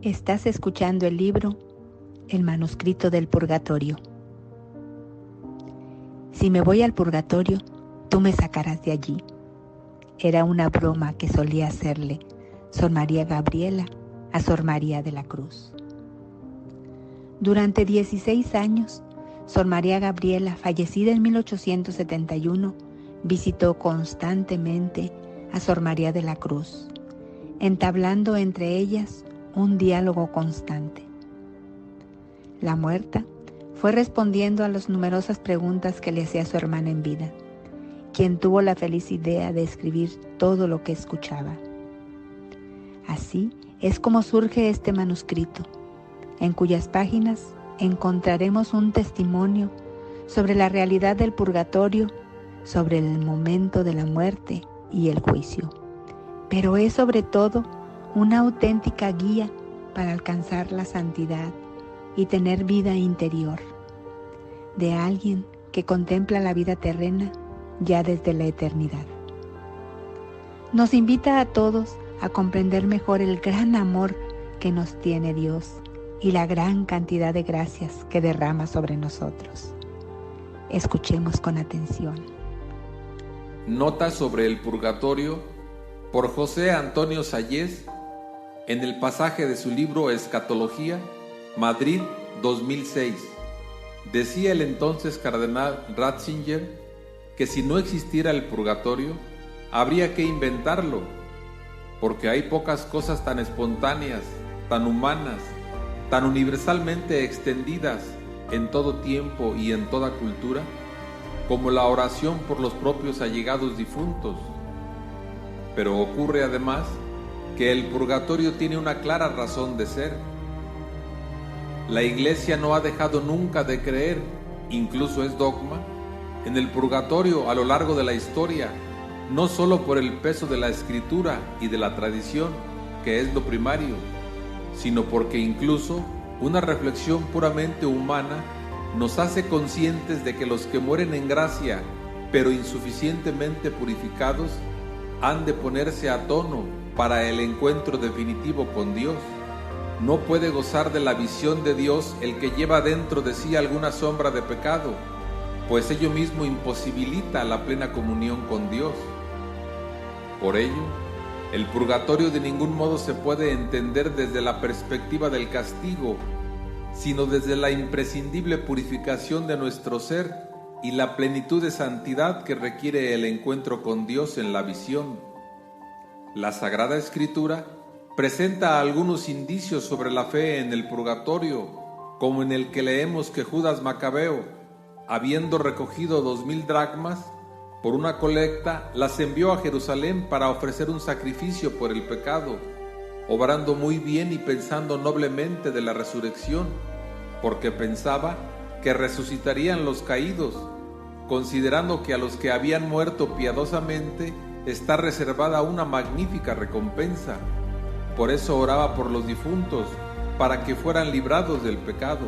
Estás escuchando el libro El manuscrito del purgatorio. Si me voy al purgatorio, tú me sacarás de allí. Era una broma que solía hacerle Sor María Gabriela a Sor María de la Cruz. Durante 16 años, Sor María Gabriela, fallecida en 1871, visitó constantemente a Sor María de la Cruz, entablando entre ellas un diálogo constante. La muerta fue respondiendo a las numerosas preguntas que le hacía su hermana en vida, quien tuvo la feliz idea de escribir todo lo que escuchaba. Así es como surge este manuscrito, en cuyas páginas encontraremos un testimonio sobre la realidad del purgatorio, sobre el momento de la muerte y el juicio. Pero es sobre todo una auténtica guía para alcanzar la santidad y tener vida interior, de alguien que contempla la vida terrena ya desde la eternidad. Nos invita a todos a comprender mejor el gran amor que nos tiene Dios y la gran cantidad de gracias que derrama sobre nosotros. Escuchemos con atención. Nota sobre el purgatorio por José Antonio Sayés en el pasaje de su libro Escatología, Madrid, 2006. Decía el entonces cardenal Ratzinger que si no existiera el purgatorio, habría que inventarlo, porque hay pocas cosas tan espontáneas, tan humanas, tan universalmente extendidas en todo tiempo y en toda cultura, como la oración por los propios allegados difuntos. Pero ocurre además que el purgatorio tiene una clara razón de ser. La Iglesia no ha dejado nunca de creer, incluso es dogma, en el purgatorio a lo largo de la historia, no solo por el peso de la Escritura y de la tradición, que es lo primario, sino porque incluso una reflexión puramente humana nos hace conscientes de que los que mueren en gracia, pero insuficientemente purificados, han de ponerse a tono para el encuentro definitivo con Dios. No puede gozar de la visión de Dios el que lleva dentro de sí alguna sombra de pecado, pues ello mismo imposibilita la plena comunión con Dios. Por ello, el purgatorio de ningún modo se puede entender desde la perspectiva del castigo, sino desde la imprescindible purificación de nuestro ser y la plenitud de santidad que requiere el encuentro con Dios en la visión. La Sagrada Escritura presenta algunos indicios sobre la fe en el purgatorio, como en el que leemos que Judas Macabeo, habiendo recogido 2000 dracmas, por una colecta las envió a Jerusalén para ofrecer un sacrificio por el pecado, obrando muy bien y pensando noblemente de la resurrección, porque pensaba que resucitarían los caídos, considerando que a los que habían muerto piadosamente está reservada una magnífica recompensa. Por eso oraba por los difuntos, para que fueran librados del pecado.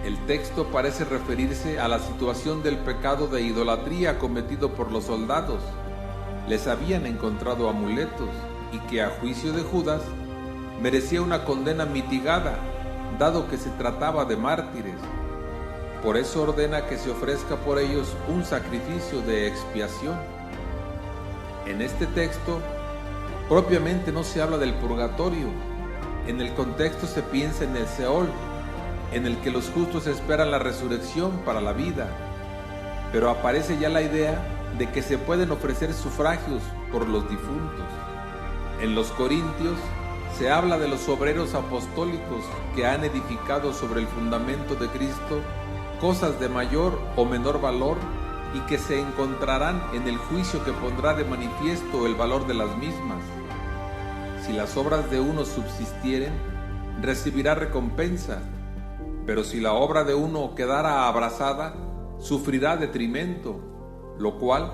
El texto parece referirse a la situación del pecado de idolatría cometido por los soldados. Les habían encontrado amuletos y que a juicio de Judas merecía una condena mitigada, dado que se trataba de mártires. Por eso ordena que se ofrezca por ellos un sacrificio de expiación. En este texto, propiamente no se habla del purgatorio. En el contexto se piensa en el Seol, en el que los justos esperan la resurrección para la vida. Pero aparece ya la idea de que se pueden ofrecer sufragios por los difuntos. En los Corintios se habla de los obreros apostólicos que han edificado sobre el fundamento de Cristo cosas de mayor o menor valor y que se encontrarán en el juicio que pondrá de manifiesto el valor de las mismas. Si las obras de uno subsistieren, recibirá recompensa, pero si la obra de uno quedara abrasada, sufrirá detrimento, lo cual,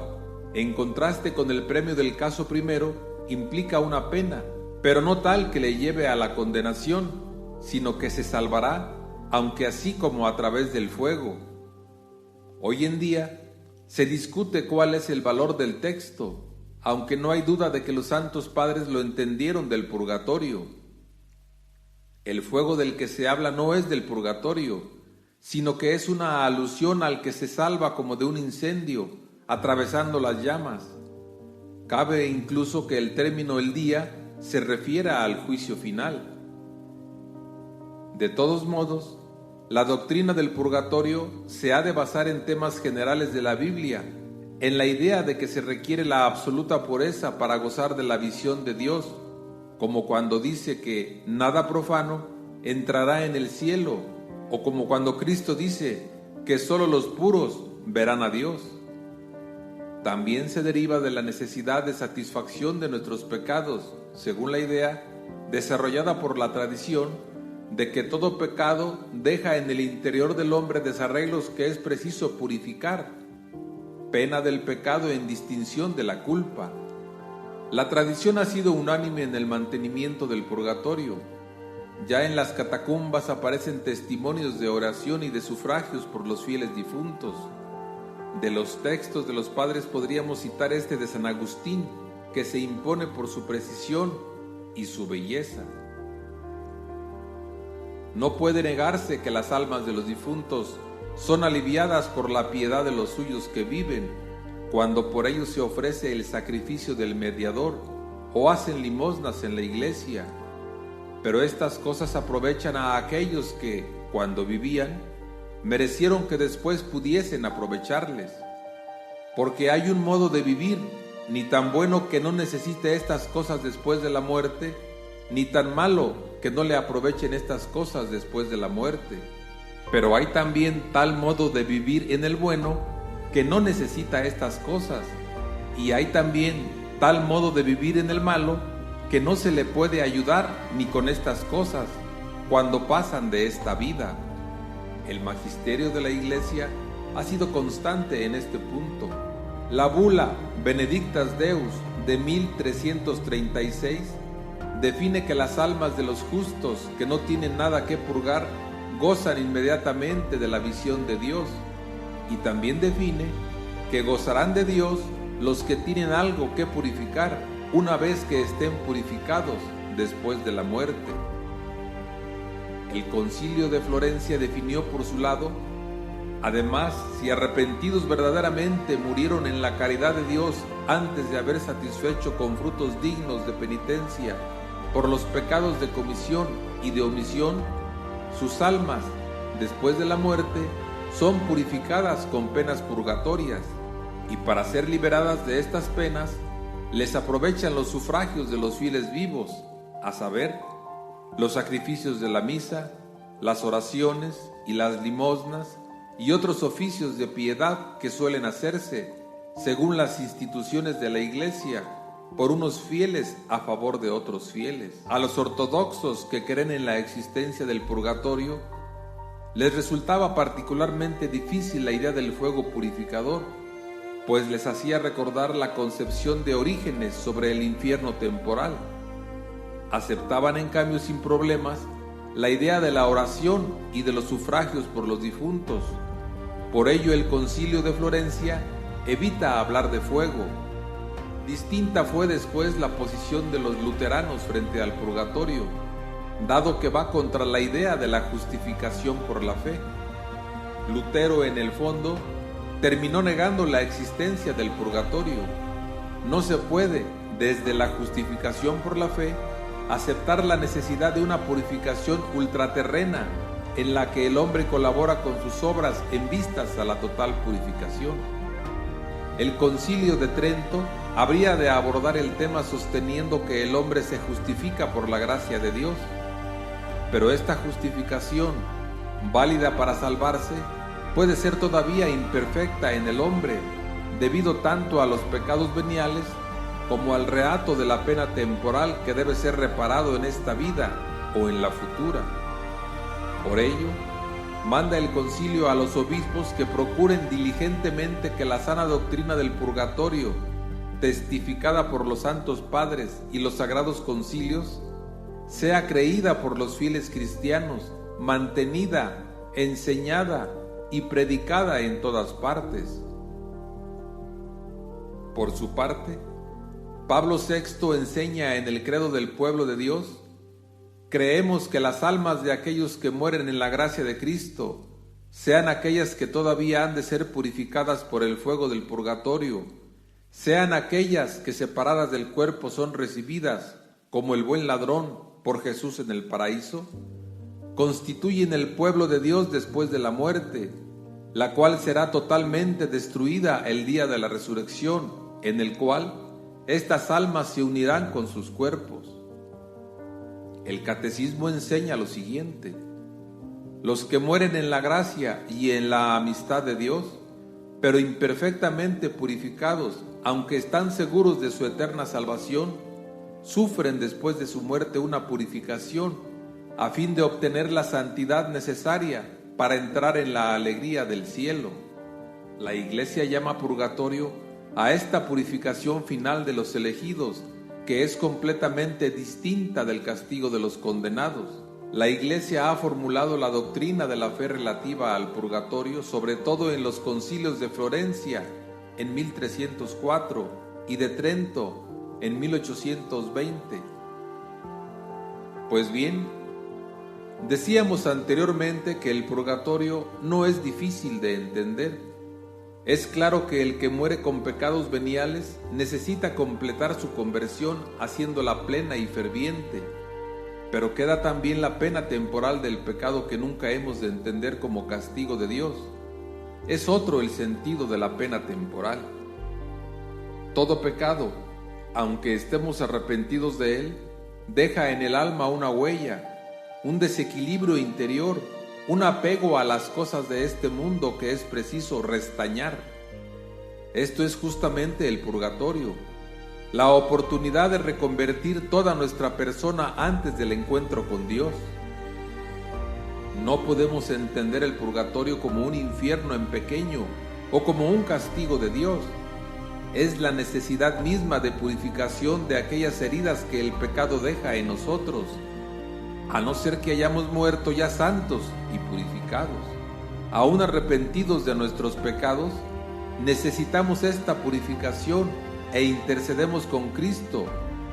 en contraste con el premio del caso primero, implica una pena, pero no tal que le lleve a la condenación, sino que se salvará, aunque así como a través del fuego. Hoy en día se discute cuál es el valor del texto, aunque no hay duda de que los santos padres lo entendieron del purgatorio. El fuego del que se habla no es del purgatorio, sino que es una alusión al que se salva como de un incendio, atravesando las llamas. Cabe incluso que el término el día se refiera al juicio final. De todos modos, la doctrina del purgatorio se ha de basar en temas generales de la Biblia, en la idea de que se requiere la absoluta pureza para gozar de la visión de Dios, como cuando dice que nada profano entrará en el cielo, o como cuando Cristo dice que solo los puros verán a Dios. También se deriva de la necesidad de satisfacción de nuestros pecados, según la idea desarrollada por la tradición de que todo pecado deja en el interior del hombre desarreglos que es preciso purificar, pena del pecado en distinción de la culpa. La tradición ha sido unánime en el mantenimiento del purgatorio. Ya en las catacumbas aparecen testimonios de oración y de sufragios por los fieles difuntos. De los textos de los padres podríamos citar este de San Agustín, que se impone por su precisión y su belleza. No puede negarse que las almas de los difuntos son aliviadas por la piedad de los suyos que viven, cuando por ellos se ofrece el sacrificio del mediador o hacen limosnas en la iglesia. Pero estas cosas aprovechan a aquellos que, cuando vivían, merecieron que después pudiesen aprovecharles. Porque hay un modo de vivir, ni tan bueno que no necesite estas cosas después de la muerte, ni tan malo que no le aprovechen estas cosas después de la muerte. Pero hay también tal modo de vivir en el bueno que no necesita estas cosas, y hay también tal modo de vivir en el malo que no se le puede ayudar ni con estas cosas cuando pasan de esta vida. El magisterio de la Iglesia ha sido constante en este punto. La bula Benedictas Deus de 1336 define que las almas de los justos que no tienen nada que purgar gozan inmediatamente de la visión de Dios, y también define que gozarán de Dios los que tienen algo que purificar una vez que estén purificados después de la muerte. El Concilio de Florencia definió por su lado: además, si arrepentidos verdaderamente murieron en la caridad de Dios antes de haber satisfecho con frutos dignos de penitencia por los pecados de comisión y de omisión, sus almas, después de la muerte, son purificadas con penas purgatorias, y para ser liberadas de estas penas, les aprovechan los sufragios de los fieles vivos, a saber, los sacrificios de la misa, las oraciones y las limosnas, y otros oficios de piedad que suelen hacerse, según las instituciones de la Iglesia, por unos fieles a favor de otros fieles. A los ortodoxos que creen en la existencia del purgatorio, les resultaba particularmente difícil la idea del fuego purificador, pues les hacía recordar la concepción de Orígenes sobre el infierno temporal. Aceptaban en cambio sin problemas la idea de la oración y de los sufragios por los difuntos. Por ello el Concilio de Florencia evita hablar de fuego. Distinta fue después la posición de los luteranos frente al purgatorio, dado que va contra la idea de la justificación por la fe. Lutero, en el fondo, terminó negando la existencia del purgatorio. No se puede, desde la justificación por la fe, aceptar la necesidad de una purificación ultraterrena en la que el hombre colabora con sus obras en vistas a la total purificación. El Concilio de Trento habría de abordar el tema sosteniendo que el hombre se justifica por la gracia de Dios, pero esta justificación, válida para salvarse, puede ser todavía imperfecta en el hombre, debido tanto a los pecados veniales como al reato de la pena temporal que debe ser reparado en esta vida o en la futura. Por ello, manda el concilio a los obispos que procuren diligentemente que la sana doctrina del purgatorio, testificada por los santos padres y los sagrados concilios, sea creída por los fieles cristianos, mantenida, enseñada y predicada en todas partes. Por su parte, Pablo VI enseña en el Credo del Pueblo de Dios: Creemos que las almas de aquellos que mueren en la gracia de Cristo sean aquellas que todavía han de ser purificadas por el fuego del purgatorio, sean aquellas que separadas del cuerpo son recibidas, como el buen ladrón, por Jesús en el paraíso, constituyen el pueblo de Dios después de la muerte, la cual será totalmente destruida el día de la resurrección, en el cual estas almas se unirán con sus cuerpos. El catecismo enseña lo siguiente: los que mueren en la gracia y en la amistad de Dios, pero imperfectamente purificados, aunque están seguros de su eterna salvación, sufren después de su muerte una purificación, a fin de obtener la santidad necesaria para entrar en la alegría del cielo. La Iglesia llama purgatorio a esta purificación final de los elegidos, que es completamente distinta del castigo de los condenados. La Iglesia ha formulado la doctrina de la fe relativa al purgatorio, sobre todo en los concilios de Florencia en 1304 y de Trento en 1820. Pues bien, decíamos anteriormente que el purgatorio no es difícil de entender. Es claro que el que muere con pecados veniales necesita completar su conversión haciéndola plena y ferviente, pero queda también la pena temporal del pecado que nunca hemos de entender como castigo de Dios. Es otro el sentido de la pena temporal. Todo pecado, aunque estemos arrepentidos de él, deja en el alma una huella, un desequilibrio interior, un apego a las cosas de este mundo que es preciso restañar. Esto es justamente el purgatorio, la oportunidad de reconvertir toda nuestra persona antes del encuentro con Dios. No podemos entender el purgatorio como un infierno en pequeño o como un castigo de Dios. Es la necesidad misma de purificación de aquellas heridas que el pecado deja en nosotros, a no ser que hayamos muerto ya santos y purificados. Aún arrepentidos de nuestros pecados, necesitamos esta purificación e intercedemos con Cristo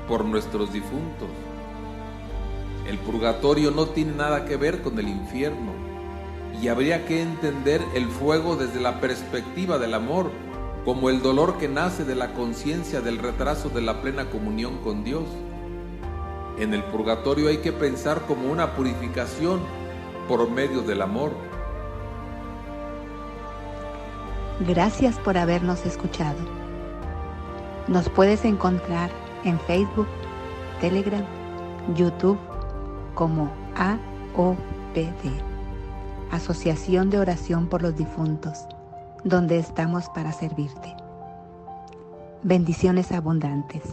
por nuestros difuntos. El purgatorio no tiene nada que ver con el infierno, y habría que entender el fuego desde la perspectiva del amor, como el dolor que nace de la conciencia del retraso de la plena comunión con Dios. En el purgatorio hay que pensar como una purificación por medio del amor. Gracias por habernos escuchado. Nos puedes encontrar en Facebook, Telegram, YouTube como AOPD, Asociación de Oración por los Difuntos, donde estamos para servirte. Bendiciones abundantes.